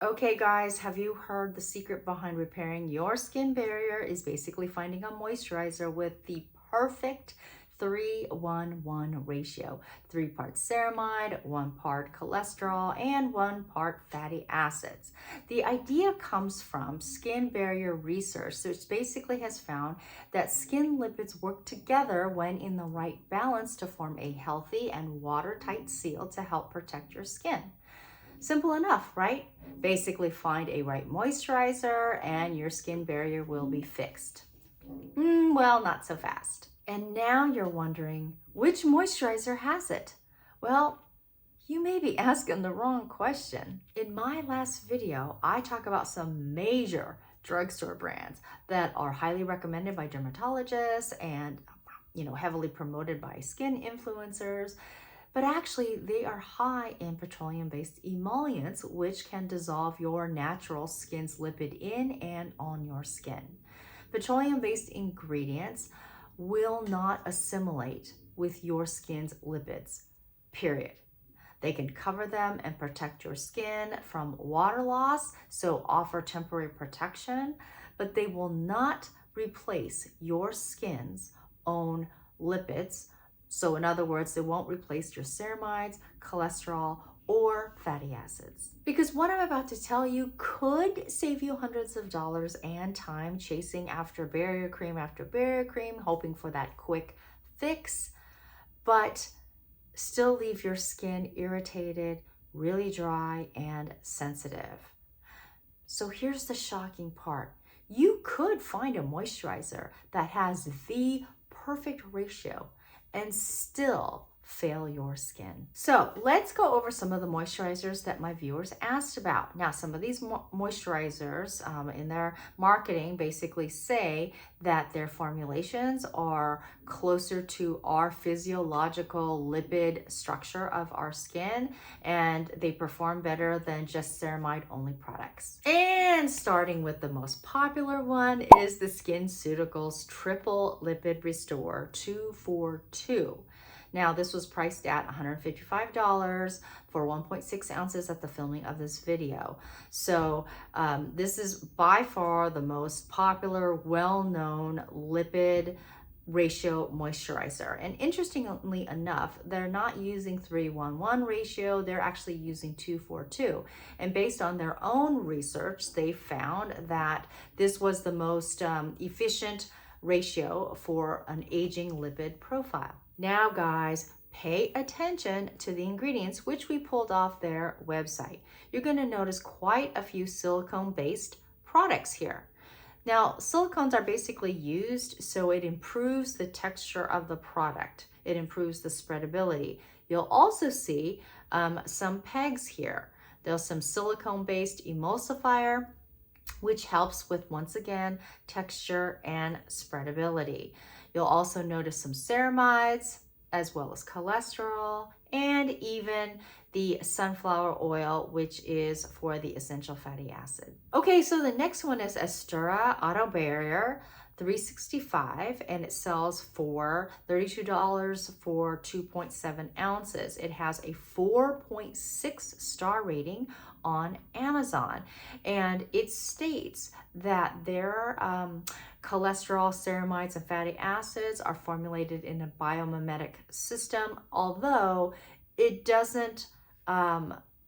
Okay guys, have you heard the secret behind repairing your skin barrier is basically finding a moisturizer with the perfect 3-1-1 ratio. 3 parts ceramide, 1 part cholesterol, and 1 part fatty acids. The idea comes from skin barrier research, which basically has found that skin lipids work together when in the right balance to form a healthy and watertight seal to help protect your skin. Simple enough, right? Basically find a right moisturizer and your skin barrier will be fixed. Well, not so fast. And now you're wondering, which moisturizer has it? Well, you may be asking the wrong question. In my last video, I talk about some major drugstore brands that are highly recommended by dermatologists and heavily promoted by skin influencers. But actually, they are high in petroleum-based emollients, which can dissolve your natural skin's lipid in and on your skin. Petroleum-based ingredients will not assimilate with your skin's lipids, period. They can cover them and protect your skin from water loss, so offer temporary protection, but they will not replace your skin's own lipids. So in other words, they won't replace your ceramides, cholesterol, or fatty acids. Because what I'm about to tell you could save you hundreds of dollars and time chasing after barrier cream, hoping for that quick fix, but still leave your skin irritated, really dry, and sensitive. So here's the shocking part. You could find a moisturizer that has the perfect ratio and still fail your skin. So let's go over some of the moisturizers that my viewers asked about. Now, some of these moisturizers in their marketing basically say that their formulations are closer to our physiological lipid structure of our skin, and they perform better than just ceramide only products. And starting with the most popular one is the SkinCeuticals Triple Lipid Restore 242. Now, this was priced at $155 for 1.6 ounces at the filming of this video. So this is by far the most popular, well-known lipid ratio moisturizer. And interestingly enough, they're not using 3-1-1 ratio, they're actually using 2-4-2. And based on their own research, they found that this was the most efficient ratio for an aging lipid profile. Now guys, pay attention to the ingredients which we pulled off their website. You're going to notice quite a few silicone-based products here. Now, silicones are basically used so it improves the texture of the product. It improves the spreadability. You'll also see some pegs here. There's some silicone-based emulsifier, which helps with, once again, texture and spreadability. You'll also notice some ceramides, as well as cholesterol, and even the sunflower oil, which is for the essential fatty acid. Okay, so the next one is Astura Auto Barrier 365, and it sells for $32 for 2.7 ounces. It has a 4.6 star rating on Amazon, and it states that their cholesterol, ceramides, and fatty acids are formulated in a biomimetic system, although it doesn't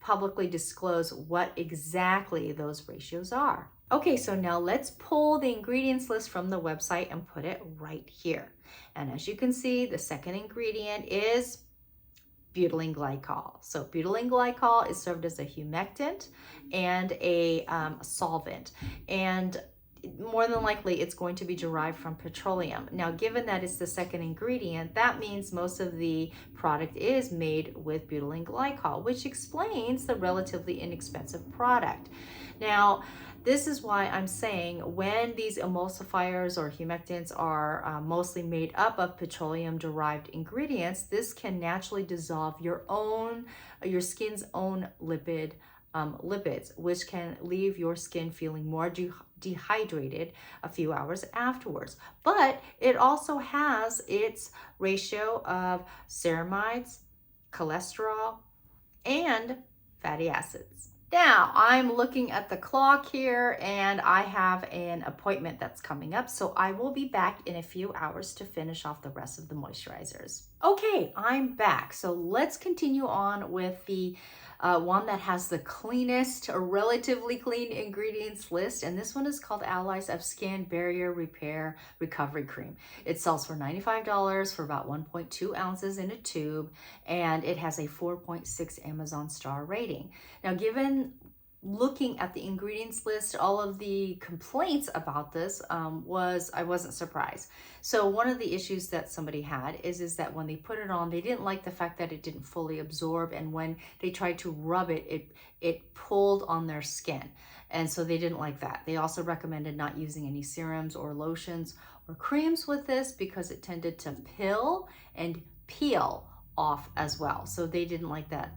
publicly disclose what exactly those ratios are. Okay, so now let's pull the ingredients list from the website and put it right here. And as you can see, the second ingredient is butylene glycol. So butylene glycol is served as a humectant and a solvent. And more than likely, it's going to be derived from petroleum. Now, given that it's the second ingredient, that means most of the product is made with butylene glycol, which explains the relatively inexpensive product. Now, this is why I'm saying when these emulsifiers or humectants are mostly made up of petroleum-derived ingredients, this can naturally dissolve your skin's own lipids, which can leave your skin feeling more dehydrated a few hours afterwards. But it also has its ratio of ceramides, cholesterol, and fatty acids. Now, I'm looking at the clock here and I have an appointment that's coming up, so I will be back in a few hours to finish off the rest of the moisturizers. Okay, I'm back. So let's continue on with the one that has the cleanest or relatively clean ingredients list, and this one is called Allies of Skin Barrier Repair Recovery Cream. It sells for $95 for about 1.2 ounces in a tube, and it has a 4.6 Amazon star rating. Now, given looking at the ingredients list, all of the complaints about this I wasn't surprised. So one of the issues that somebody had is that when they put it on, they didn't like the fact that it didn't fully absorb, and when they tried to rub it, it pulled on their skin, and so they didn't like that. They also recommended not using any serums or lotions or creams with this because it tended to pill and peel off as well, so they didn't like that.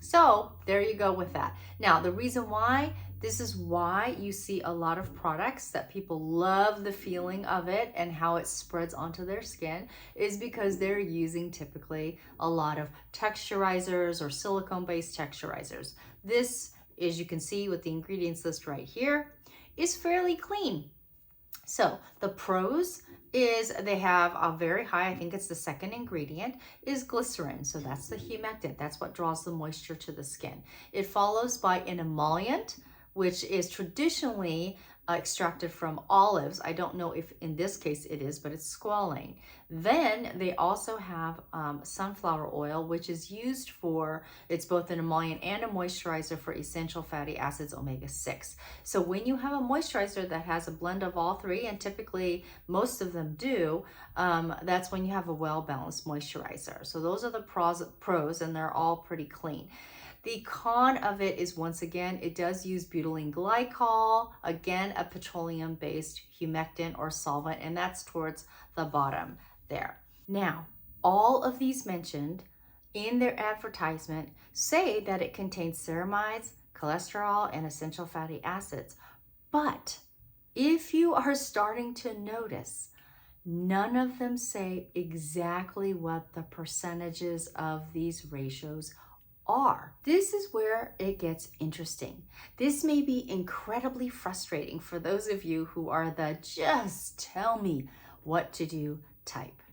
So there you go with that. Now, the reason why, this is why you see a lot of products that people love the feeling of it and how it spreads onto their skin, is because they're using typically a lot of texturizers or silicone-based texturizers. This, as you can see with the ingredients list right here, is fairly clean. So the pros is they have a very high, I think it's the second ingredient, is glycerin. So that's the humectant. That's what draws the moisture to the skin. It follows by an emollient, which is traditionally extracted from olives. I don't know if in this case it is, but it's squalane. Then they also have sunflower oil, which is used for, it's both an emollient and a moisturizer for essential fatty acids omega-6. So when you have a moisturizer that has a blend of all three, and typically most of them do, that's when you have a well-balanced moisturizer. So those are the pros, and they're all pretty clean. The con of it is, once again, it does use butylene glycol, again, a petroleum-based humectant or solvent, and that's towards the bottom there. Now, all of these mentioned in their advertisement say that it contains ceramides, cholesterol, and essential fatty acids. But if you are starting to notice, none of them say exactly what the percentages of these ratios are. This is where it gets interesting. This may be incredibly frustrating for those of you who are the just tell me what to do type.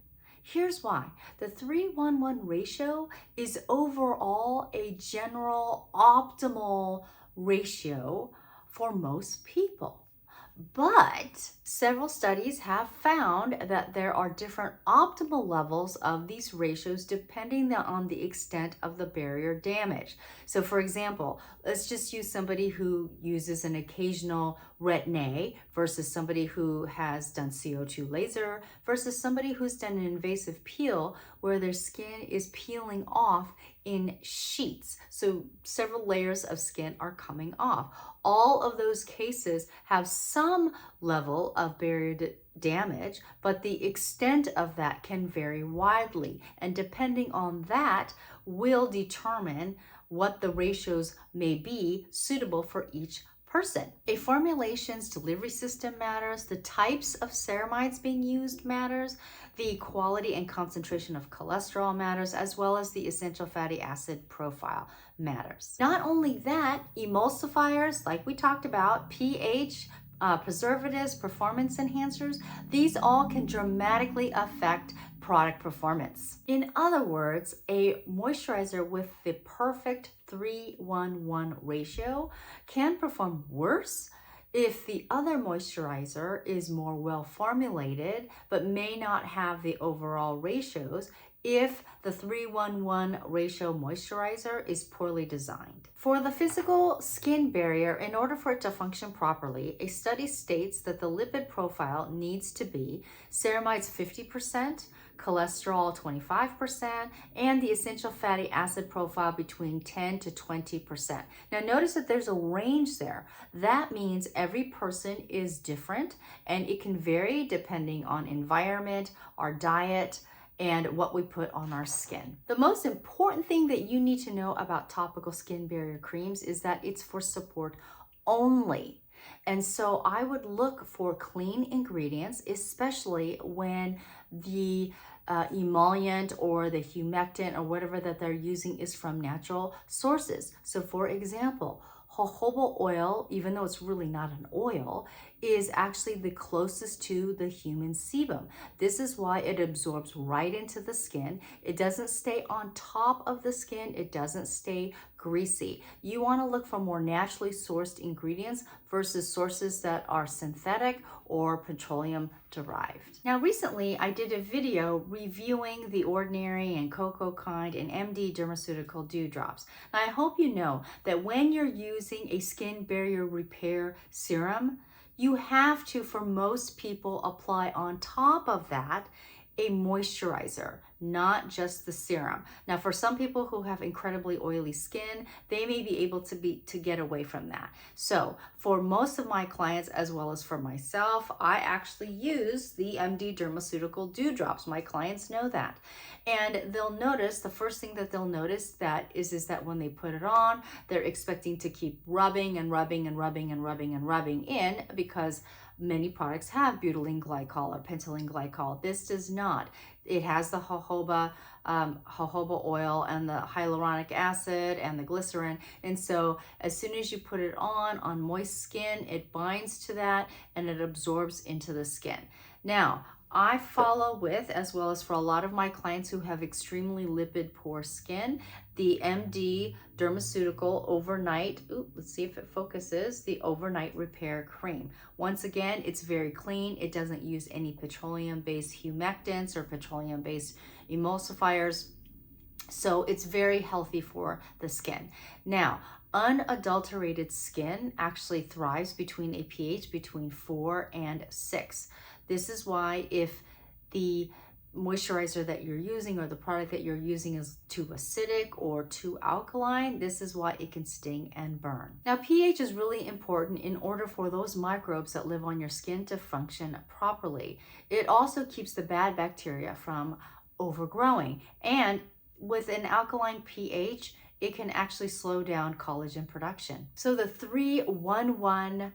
Here's why. The 3:1:1 ratio is overall a general optimal ratio for most people. But several studies have found that there are different optimal levels of these ratios depending on the extent of the barrier damage. So for example, let's just use somebody who uses an occasional retin-A versus somebody who has done CO2 laser versus somebody who's done an invasive peel where their skin is peeling off in sheets. So several layers of skin are coming off. All of those cases have some level of barrier damage, but the extent of that can vary widely. And depending on that will determine what the ratios may be suitable for each person. A formulation's delivery system matters, the types of ceramides being used matters, the quality and concentration of cholesterol matters, as well as the essential fatty acid profile matters. Not only that, emulsifiers, like we talked about, pH, preservatives, performance enhancers, these all can dramatically affect product performance. In other words, a moisturizer with the perfect 3:1:1 ratio can perform worse if the other moisturizer is more well formulated but may not have the overall ratios if the 3:1:1 ratio moisturizer is poorly designed. For the physical skin barrier, in order for it to function properly, a study states that the lipid profile needs to be ceramides 50%, cholesterol 25%, and the essential fatty acid profile between 10 to 20%. Now notice that there's a range there. That means every person is different and it can vary depending on environment, our diet, and what we put on our skin. The most important thing that you need to know about topical skin barrier creams is that it's for support only. And so I would look for clean ingredients, especially when the emollient or the humectant or whatever that they're using is from natural sources. So for example, jojoba oil, even though it's really not an oil, is actually the closest to the human sebum. This is why it absorbs right into the skin. It doesn't stay on top of the skin. It doesn't stay greasy. You want to look for more naturally sourced ingredients versus sources that are synthetic or petroleum derived. Now, recently I did a video reviewing the Ordinary and Cocoa Kind and MD Dermaceutical Dew Drops. Now, I hope you know that when you're using a skin barrier repair serum, you have to, for most people, apply on top of that a moisturizer, not just the serum. Now, for some people who have incredibly oily skin, they may be able to get away from that. So for most of my clients, as well as for myself, I actually use the MD Dermaceutical Dew Drops. My clients know that. And they'll notice, the first thing that they'll notice that is that when they put it on, they're expecting to keep rubbing and rubbing and rubbing and rubbing and rubbing in, because many products have butylene glycol or pentylene glycol. This does not. It has the jojoba oil and the hyaluronic acid and the glycerin. And so as soon as you put it on moist skin, it binds to that and it absorbs into the skin. Now, I follow with, as well as for a lot of my clients who have extremely lipid poor skin, the MD Dermaceutical Overnight, let's see if it focuses, the Overnight Repair Cream. Once again, it's very clean. It doesn't use any petroleum-based humectants or petroleum-based emulsifiers. So it's very healthy for the skin. Now, unadulterated skin actually thrives between a pH between 4 and 6. This is why if the moisturizer that you're using or the product that you're using is too acidic or too alkaline, this is why it can sting and burn. Now, pH is really important in order for those microbes that live on your skin to function properly. It also keeps the bad bacteria from overgrowing. And with an alkaline pH, it can actually slow down collagen production. So the 3:1:1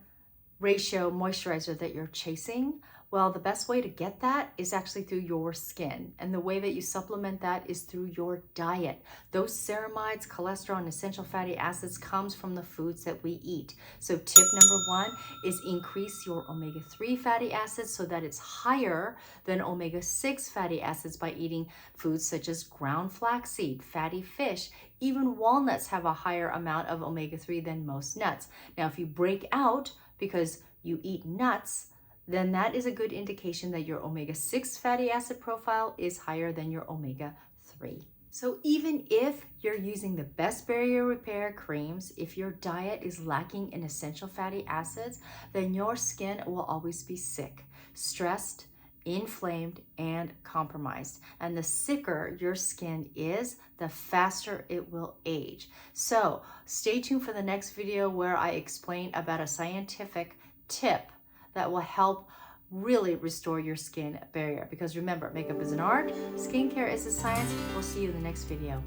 ratio moisturizer that you're chasing, well, the best way to get that is actually through your skin. And the way that you supplement that is through your diet. Those ceramides, cholesterol, and essential fatty acids comes from the foods that we eat. So tip number 1 is increase your omega-3 fatty acids so that it's higher than omega-6 fatty acids by eating foods such as ground flaxseed, fatty fish. Even walnuts have a higher amount of omega-3 than most nuts. Now, if you break out because you eat nuts, then that is a good indication that your omega-6 fatty acid profile is higher than your omega-3. So even if you're using the best barrier repair creams, if your diet is lacking in essential fatty acids, then your skin will always be sick, stressed, inflamed, and compromised. And the sicker your skin is, the faster it will age. So stay tuned for the next video where I explain about a scientific tip that will help really restore your skin barrier. Because remember, makeup is an art, skincare is a science. We'll see you in the next video.